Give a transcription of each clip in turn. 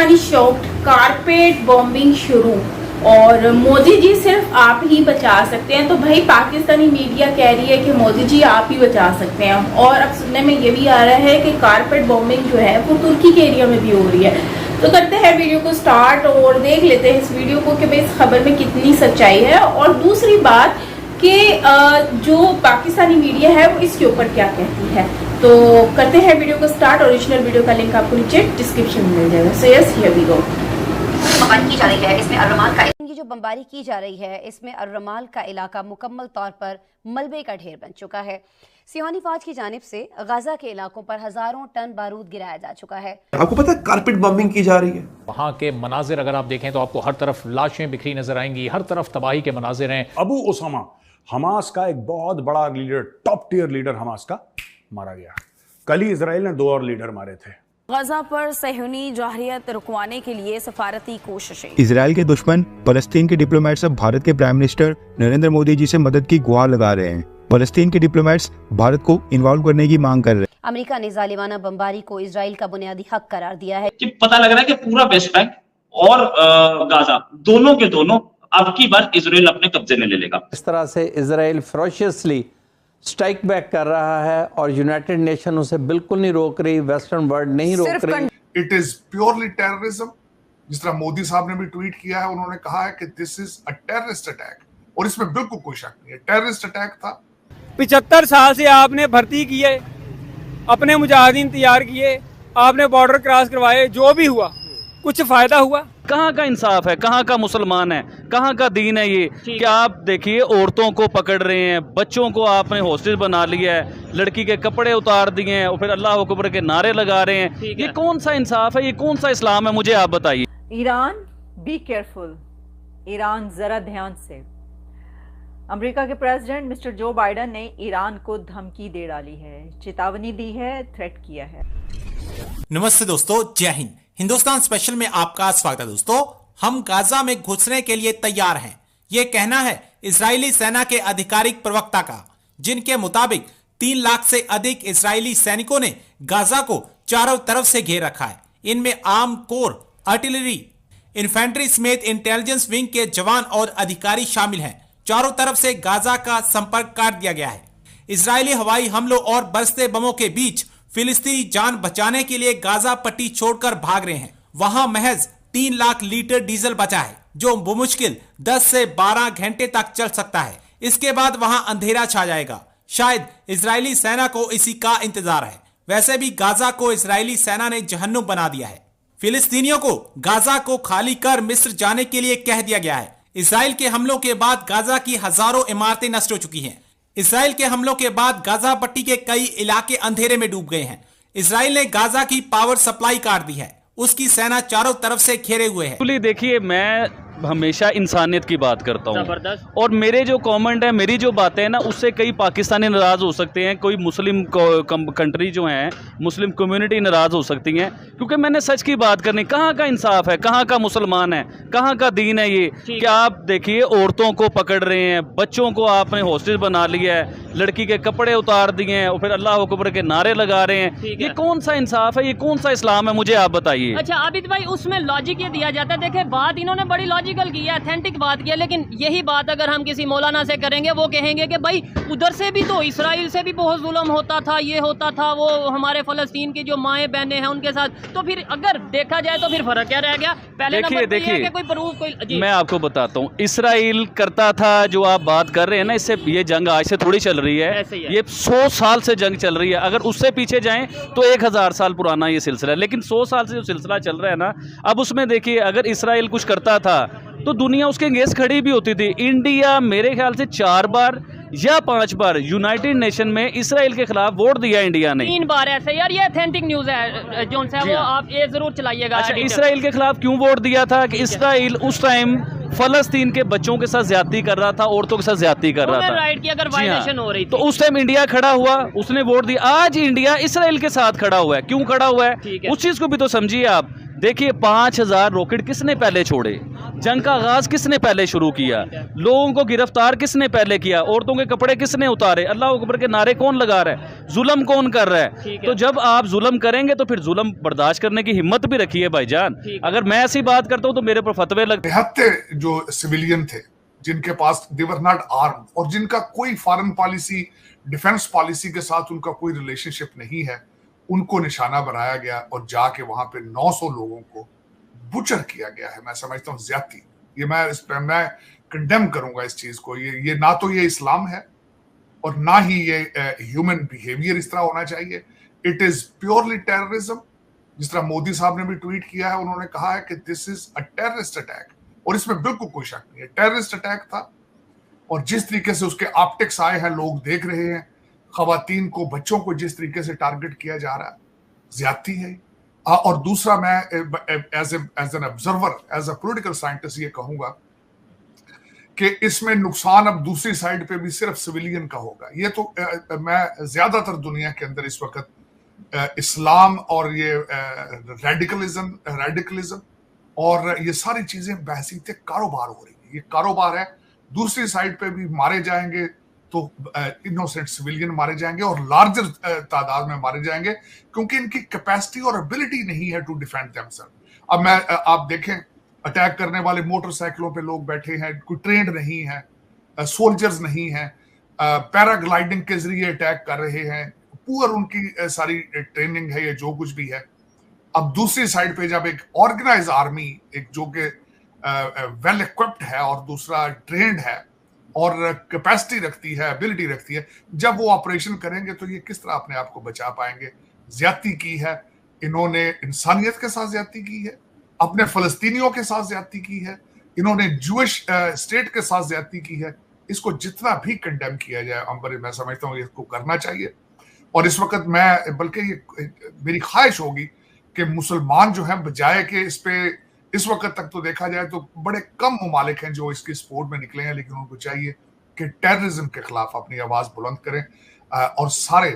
Pakistani shocked, carpet bombing शुरू और मोदी जी सिर्फ आप ही बचा सकते हैं। तो भाई पाकिस्तानी मीडिया कह रही है कि मोदी जी आप ही बचा सकते हैं, और अब सुनने में ये भी आ रहा है कि कारपेट बॉम्बिंग जो है वो तुर्की के एरिया में भी हो रही है। तो करते हैं वीडियो को स्टार्ट और देख लेते हैं इस वीडियो को कि भाई इस खबर में कितनी सच्चाई है, और दूसरी बात कि जो पाकिस्तानी मीडिया है वो इसके ऊपर क्या कहती है। तो करते हैं वीडियो को स्टार्ट। ओरिजिनल वीडियो का लिंक आपको नीचे डिस्क्रिप्शन में मिल जाएगा। So yes, here we go. बमबारी की जा रही है इसमें अर्रमाल का ये जो बमबारी की जा रही है इसमें अर्रमाल का इलाका मुकम्मल तौर पर मलबे का ढेर बन चुका है। सियानी फौज की जानिब से गाजा के इलाकों पर हजारों टन बारूद गिराया जा चुका है। आपको पता है कारपेट बम्बिंग की जा रही है। वहाँ के मनाजिर अगर आप देखें तो आपको हर तरफ लाशें बिखरी नजर आएंगी, हर तरफ तबाही के मनाजिर हैं। अबू उसामा हमास का एक बहुत बड़ा leader, top tier leader Hamas का मारा गया। कल ही इजराइल ने 2 और लीडर मारे थे। गजा पर सहूनी जाहिरियत रुकवाने के लिए सफारती कोशिशें। इजराइल के दुश्मन फलस्तीन के डिप्लोमेट्स अब भारत के प्राइम मिनिस्टर नरेंद्र मोदी जी से मदद की गुहार लगा रहे हैं। फलस्तीन के डिप्लोमेट्स भारत को इन्वॉल्व करने की मांग कर रहे हैं। अमेरिका ने जालिमाना बमबारी को इजराइल का बुनियादी हक करार दिया है। कि पता लग रहा है कि पूरा वेस्ट बैंक और गाजा दोनों के दोनों अब की बार इजराइल अपने कब्जे में ले लेगा। इस तरह से इजराइल फरोशियसली स्ट्राइक बैक कर रहा है और यूनाइटेड नेशन उसे बिल्कुल नहीं रोक रही, वेस्टर्न वर्ल्ड नहीं रोक रही। It is purely terrorism. जिस तरह मोदी साहब ने भी ट्वीट किया है, उन्होंने कहा है कि this is a terrorist attack, और इसमें बिल्कुल कोई शक नहीं है, टेररिस्ट अटैक था। 75 साल से आपने भर्ती किए, अपने मुजाहिदीन तैयार किए, आपने बॉर्डर क्रॉस करवाए, जो भी हुआ कुछ फायदा हुआ? कहाँ का इंसाफ है, कहाँ का मुसलमान है, कहाँ का दीन है ये? क्या आप देखिए औरतों को पकड़ रहे हैं, बच्चों को आपने हॉस्टेज बना लिया है, लड़की के कपड़े उतार दिए हैं और फिर अल्लाह अकबर के नारे लगा रहे हैं। ये कौन सा इंसाफ है, ये कौन सा इस्लाम है? मुझे आप बताइए। ईरान बी केयरफुल, ईरान जरा ध्यान से। अमेरिका के प्रेसिडेंट मिस्टर जो बाइडेन ने ईरान को धमकी दे डाली है, चेतावनी दी है, थ्रेट किया है। नमस्ते दोस्तों, जय हिंद। हिंदुस्तान स्पेशल में आपका स्वागत है। दोस्तों, हम गाजा में घुसने के लिए तैयार हैं, ये कहना है इजरायली सेना के आधिकारिक प्रवक्ता का, जिनके मुताबिक 3 लाख से अधिक इजरायली सैनिकों ने गाजा को चारों तरफ से घेर रखा है। इनमें आर्म कोर, आर्टिलरी, इन्फेंट्री समेत इंटेलिजेंस विंग के जवान और अधिकारी शामिल हैं। चारों तरफ से गाजा का संपर्क काट दिया गया है। इजरायली हवाई हमलों और बरसते बमों के बीच फिलिस्तीनी जान बचाने के लिए गाजा पट्टी छोड़कर भाग रहे हैं। वहां महज 3 लाख लीटर डीजल बचा है, जो बमुश्किल 10 से 12 घंटे तक चल सकता है। इसके बाद वहां अंधेरा छा जाएगा। शायद इजरायली सेना को इसी का इंतजार है। वैसे भी गाजा को इजरायली सेना ने जहन्नुम बना दिया है। फिलिस्तीनियों को गाजा को खाली कर मिस्र जाने के लिए कह दिया गया है। इजराइल के हमलों के बाद गाजा की हजारों इमारतें नष्ट हो चुकी हैं। इजराइल के हमलों के बाद गाजा पट्टी के कई इलाके अंधेरे में डूब गए हैं। इजराइल ने गाजा की पावर सप्लाई काट दी है। उसकी सेना चारों तरफ से घेरे हुए है। देखिए, मैं हमेशा इंसानियत की बात करता हूँ, और मेरे जो कमेंट है, मेरी जो बातें हैं ना, उससे कई पाकिस्तानी नाराज हो सकते हैं, कोई मुस्लिम कंट्री जो हैं, मुस्लिम कम्युनिटी नाराज हो सकती हैं, क्योंकि मैंने सच की बात करनी। कहाँ का इंसाफ है, कहाँ का मुसलमान है, कहाँ का दीन है ये? क्या आप देखिए औरतों को पकड़ रहे हैं, बच्चों को आपने हॉस्टेज बना लिया है, लड़की के कपड़े उतार दिए हैं और फिर अल्लाह अकबर के नारे लगा रहे हैं। ये कौन सा इंसाफ है, ये कौन सा इस्लाम है? मुझे आप बताइए। अच्छा आबिद भाई, उसमें लॉजिक ये दिया जाता है, देखे बात इन्होंने बड़ी लॉजिकल की है, ऑथेंटिक बात की है, लेकिन यही बात अगर हम किसी मौलाना से करेंगे, वो कहेंगे कि भाई उधर से भी तो इसराइल से भी बहुत जुल्म होता था, ये होता था, वो हमारे फलस्तीन की जो माएँ बहनें हैं उनके साथ। तो फिर अगर देखा जाए तो फिर फर्क क्या रह गया? पहले देखिए कोई प्रूफ कोई। मैं आपको बताता हूँ, इसराइल करता था जो आप बात कर रहे हैं ना, इससे ये जंग आज से थोड़ी चल रही है, ये 100 साल से जंग चल रही है। अगर उससे पीछे जाएं तो 1000 साल पुराना ये सिलसिला है, लेकिन 100 साल से जो सिलसिला चल रहा है ना, अब उसमें देखिए अगर इसराइल कुछ करता था तो दुनिया उसके अगेंस्ट खड़ी भी होती थी। इंडिया मेरे ख्याल से 4 बार या 5 बार यूनाइटेड नेशन में इसराइल के खिलाफ वोट दिया इंडिया ने। 3 बार ऐसे। यार ये ऑथेंटिक न्यूज़ है जोन साहब, वो आप ये जरूर चलाइएगा। अच्छा, इसराइल के खिलाफ क्यों वोट दिया था? कि इसराइल उस टाइम फलस्तीन के बच्चों के साथ ज्यादती कर रहा था, औरतों के साथ ज्यादती कर रहा था, राइट की अगर वायलेशन हो रही थी, तो उस टाइम इंडिया खड़ा हुआ, उसने वोट दिया। आज इंडिया इसराइल के साथ खड़ा हुआ है। क्यों खड़ा हुआ है? उस चीज को भी तो समझिए आप। देखिए 5000 रॉकेट किसने पहले छोड़े? जंग का आगाज किसने पहले शुरू किया, लोगों को गिरफ्तार किसने पहले किया, औरतों के कपड़े किसने उतारे, अल्लाह अकबर के नारे कौन लगा रहा है, जुल्म कौन कर रहा है। तो जब आप जुल्म करेंगे तो फिर जुल्म बर्दाश्त करने की हिम्मत भी रखिए भाईजान। अगर मैं ऐसी बात करता हूं तो मेरे पर फतवे लगते। निहत्ते जो सिविलियन थे जिनके पास दे वर नॉट आर्म्ड और जिनका कोई फॉरेन पॉलिसी डिफेंस पॉलिसी के साथ उनका कोई रिलेशनशिप नहीं है, उनको निशाना बनाया गया और जाके वहां पे 900 लोगों को बुचर किया गया है। मैं समझता हूँ ज्यादती, ये मैं इस पे मैं कंडेम करूंगा इस चीज को। ये ना तो ये इस्लाम है और ना ही ये ह्यूमन बिहेवियर इस तरह होना चाहिए। It is purely terrorism. जिस तरह मोदी साहब ने भी ट्वीट किया है, उन्होंने कहा है कि this is a terrorist attack और इसमें बिल्कुल कोई शक नहीं है, टेररिस्ट अटैक था। और जिस तरीके से उसके ऑप्टिक्स आए हैं, लोग देख रहे हैं, खवातीन को, बच्चों को जिस तरीके से टारगेट किया जा रहा है, ज्यादती है। और दूसरा, मैं as an observer, as a political scientist ये कहूंगा कि इसमें नुकसान अब दूसरी साइड पे भी सिर्फ सिविलियन का होगा। ये तो मैं ज्यादातर दुनिया के अंदर इस वक्त इस्लाम और ये रेडिकलिज्म और ये सारी चीजें बहसीते कारोबार हो रही है। ये कारोबार है, दूसरी साइड पे भी मारे जाएंगे तो इनोसेंट सिविलियन मारे जाएंगे और लार्जर तादाद में मारे जाएंगे क्योंकि इनकी कैपेसिटी और एबिलिटी नहीं है टू डिफेंड देमसेल्फ। अब आप देखें, अटैक करने वाले मोटरसाइकिलों पे लोग बैठे हैं, कोई ट्रेंड नहीं है, सोल्जर्स नहीं है, पैराग्लाइडिंग के जरिए अटैक कर रहे हैं, पूर उनकी सारी ट्रेनिंग है, ये जो कुछ भी है। अब दूसरी साइड पे जब एक ऑर्गेनाइज आर्मी, एक जो कि वेल इक्विप्ड है और दूसरा ट्रेंड है और कैपेसिटी रखती है, एबिलिटी रखती है, जब वो ऑपरेशन करेंगे तो ये किस तरह अपने आप को बचा पाएंगे। ज्यादती की है इन्होंने, इंसानियत के साथ ज्यादती की है, अपने फलस्तीनियों के साथ ज्यादती की है, इन्होंने जूइश स्टेट के साथ ज्यादती की है। इसको जितना भी कंडेम किया जाए अंबर, मैं समझता हूँ इसको करना चाहिए। और इस वक्त मैं, बल्कि ये मेरी ख्वाहिश होगी कि मुसलमान जो है, बजाय कि इस पे इस वक्त तक तो देखा जाए तो बड़े कम ममालिक हैं जो इसकी सपोर्ट में निकले हैं, लेकिन उनको चाहिए कि टेररिज्म के खिलाफ अपनी आवाज बुलंद करें और सारे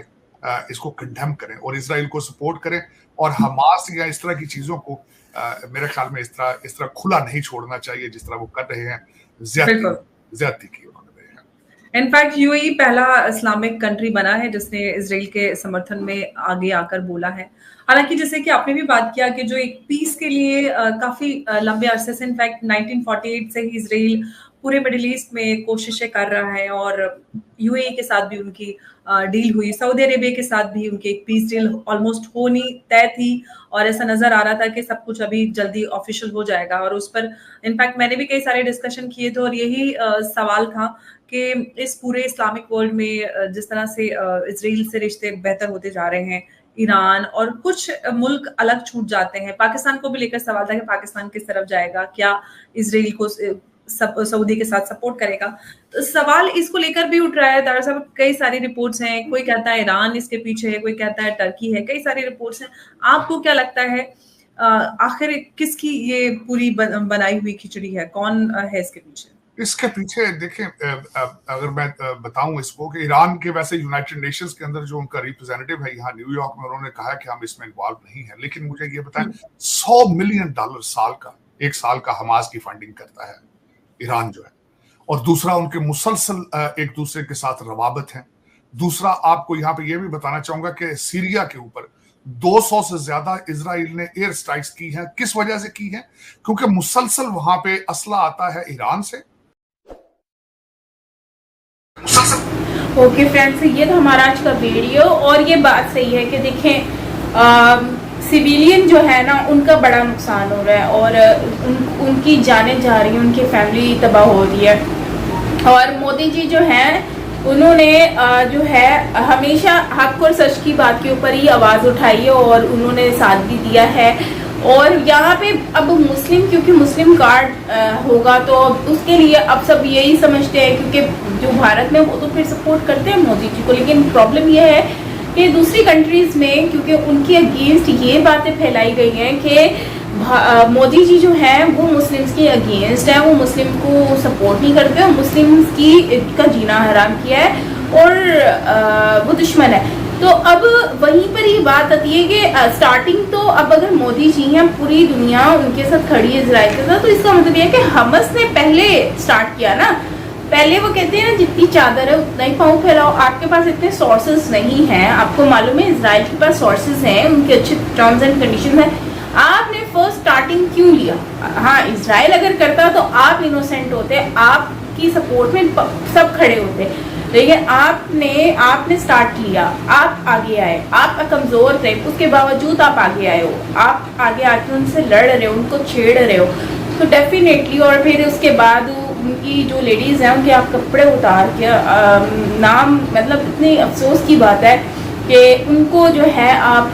इसको कंडेम करें और इसराइल को सपोर्ट करें और हमास या इस तरह की चीजों को मेरे ख्याल में इस तरह खुला नहीं छोड़ना चाहिए जिस तरह वो कर रहे हैं। ज्यादती की उन्होंने। इनफैक्ट यूएई पहला इस्लामिक कंट्री बना है जिसने इजराइल के समर्थन में आगे आकर बोला है। हालांकि जैसे कि आपने भी बात किया कि जो एक पीस के लिए काफी लंबे अरसे से, इनफैक्ट 1948 से ही इजराइल पूरे मिडिल ईस्ट में कोशिशें कर रहा है और यूएई के साथ भी उनकी डील हुई, सऊदी अरेबिया के साथ भी उनकी एक पीस डील ऑलमोस्ट होनी तय थी और ऐसा नजर आ रहा था कि सब कुछ अभी जल्दी ऑफिशियल हो जाएगा। और उस पर इनफैक्ट मैंने भी कई सारे डिस्कशन किए थे और यही सवाल था कि इस पूरे इस्लामिक वर्ल्ड में जिस तरह से इजराइल से रिश्ते बेहतर होते जा रहे हैं, ईरान और कुछ मुल्क अलग छूट जाते हैं। पाकिस्तान को भी लेकर सवाल था कि पाकिस्तान किस तरफ जाएगा, क्या इजराइल को सऊदी के साथ सपोर्ट करेगा। तो सवाल इसको लेकर भी उठ रहा है। दरअसल कई सारी रिपोर्ट्स हैं, कोई कहता है ईरान इसके पीछे है, कोई कहता है टर्की है, कई सारी रिपोर्ट्स हैं। आपको क्या लगता है आखिर किसकी ये पूरी बनाई हुई खिचड़ी है, कौन है इसके पीछे? इसके पीछे देखें, अगर मैं बताऊं इसको कि ईरान के वैसे यूनाइटेड नेशंस के अंदर जो उनका रिप्रेजेंटेटिव है यहाँ न्यूयॉर्क में, उन्होंने कहा कि हम इसमें इन्वॉल्व नहीं है। लेकिन मुझे ये बताएं, $100 मिलियन एक साल का हमास की फंडिंग करता है ईरान जो है, और दूसरा उनके मुसलसल एक दूसरे के साथ रवाबत है। दूसरा आपको यहाँ पे ये भी बताना चाहूंगा कि सीरिया के ऊपर 200 से ज्यादा इजराइल ने एयर स्ट्राइक्स की हैं। किस वजह से की है? क्योंकि मुसलसल वहां पे असला आता है ईरान से। ओके फ्रेंड्स, ये तो हमारा आज का वीडियो। और ये बात सही है कि देखें सिविलियन जो है ना, उनका बड़ा नुकसान हो रहा है और उनकी जानें जा रही हैं, उनकी फैमिली तबाह हो रही है। और मोदी जी जो हैं उन्होंने जो है हमेशा हक और सच की बात के ऊपर ही आवाज़ उठाई है और उन्होंने साथ भी दिया है। और यहाँ पे अब मुस्लिम, क्योंकि मुस्लिम कार्ड होगा तो उसके लिए अब सब यही समझते हैं, क्योंकि जो भारत में वो तो फिर सपोर्ट करते हैं मोदी जी को। लेकिन प्रॉब्लम यह है कि दूसरी कंट्रीज में, क्योंकि उनके अगेंस्ट ये बातें फैलाई गई हैं कि मोदी जी जो हैं वो मुस्लिम्स के अगेंस्ट हैं, वो मुस्लिम को सपोर्ट नहीं करते और मुस्लिम्स का जीना हराम किया है और वो दुश्मन है। तो अब वहीं पर ये बात आती है कि स्टार्टिंग तो अब अगर मोदी जी हैं, पूरी दुनिया उनके साथ खड़ी है इजराइल के साथ, तो इसका मतलब ये है कि हमस ने पहले स्टार्ट किया ना। पहले वो कहते हैं ना जितनी चादर है उतना ही पाँव फैलाओ। आपके पास इतने सोर्सेज नहीं हैं, आपको मालूम है इजराइल के पास सोर्सेज हैं, उनके अच्छे टर्म्स एंड कंडीशन है, आपने फर्स्ट स्टार्टिंग क्यों लिया? हाँ, इजराइल अगर करता तो आप इनोसेंट होते, आपकी सपोर्ट में सब खड़े होते, लेकिन आपने स्टार्ट लिया, आप आगे आए, आप कमजोर थे, उसके बावजूद आप आगे आए हो, आप आगे आके उनसे लड़ रहे हो, उनको छेड़ रहे हो, तो डेफिनेटली। और फिर उसके बाद उनकी जो लेडीज हैं उनके आप कपड़े उतार के नाम, मतलब इतनी अफसोस की बात है कि उनको जो है आप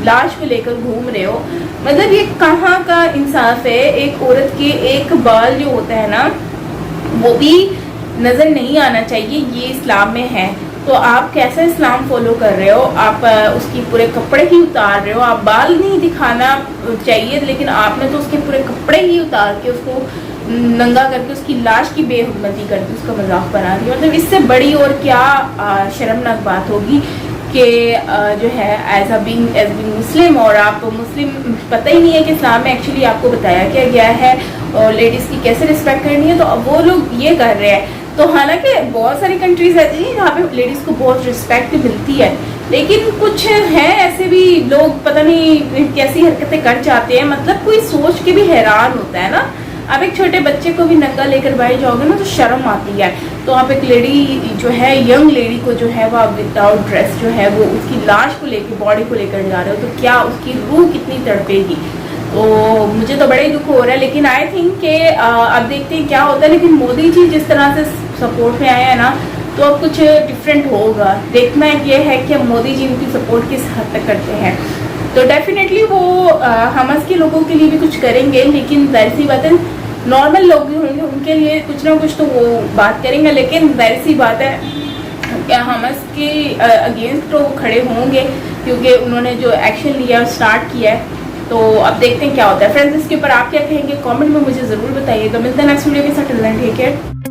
लाश को लेकर घूम रहे हो। मतलब ये कहाँ का इंसाफ है? एक औरत के एक बाल जो होता है ना वो भी नजर नहीं आना चाहिए, ये इस्लाम में है। तो आप कैसा इस्लाम फॉलो कर रहे हो? आप उसकी पूरे कपड़े ही उतार रहे हो, आप बाल नहीं दिखाना चाहिए, लेकिन आपने तो उसके पूरे कपड़े ही उतार के उसको नंगा करके उसकी लाश की बेहुरमती करके उसका मजाक बना दिया। मतलब इससे बड़ी और क्या शर्मनाक बात होगी कि जो है एज बीइंग मुस्लिम, और आप मुस्लिम पता ही नहीं है कि इस्लाम में एक्चुअली आपको बताया क्या गया है और लेडीज़ की कैसे रिस्पेक्ट करनी है, तो अब वो लोग ये कर रहे हैं। तो हालांकि बहुत सारी कंट्रीज ऐसी हैं जहाँ पे लेडीज़ को बहुत रिस्पेक्ट मिलती है, लेकिन कुछ हैं ऐसे भी लोग, पता नहीं कैसी हरकतें कर जाते हैं। मतलब कोई सोच के भी हैरान होता है ना। आप एक छोटे बच्चे को भी नंगा लेकर बाहर जाओगे ना तो शर्म आती है। तो आप एक लेडी जो है, यंग लेडी को जो है वो आप विदाउट ड्रेस जो है वो उसकी लाश को लेकर, बॉडी को लेकर जा रहे हो, तो क्या उसकी रूह कितनी तड़पेगी। तो मुझे तो बड़ा ही दुख हो रहा है, लेकिन आई थिंक कि अब देखते हैं क्या होता है। लेकिन मोदी जी जिस तरह से सपोर्ट में आए हैं ना, तो अब कुछ डिफरेंट होगा। देखना ये है कि मोदी जी उनकी सपोर्ट किस हद तक करते हैं। तो डेफिनेटली वो हमस के लोगों के लिए भी कुछ करेंगे, लेकिन जाहिर सी बात है नॉर्मल लोग भी होंगे उनके लिए कुछ ना कुछ तो वो बात करेंगे, लेकिन जाहिर सी बात है क्या हमस के अगेंस्ट तो खड़े होंगे, क्योंकि उन्होंने जो एक्शन लिया स्टार्ट किया है। तो अब देखते हैं क्या होता है। फ्रेंड्स, इसके ऊपर आप क्या कहेंगे कमेंट में मुझे ज़रूर बताइए। तो मिलते हैं नेक्स्ट वीडियो के साथ। Take care.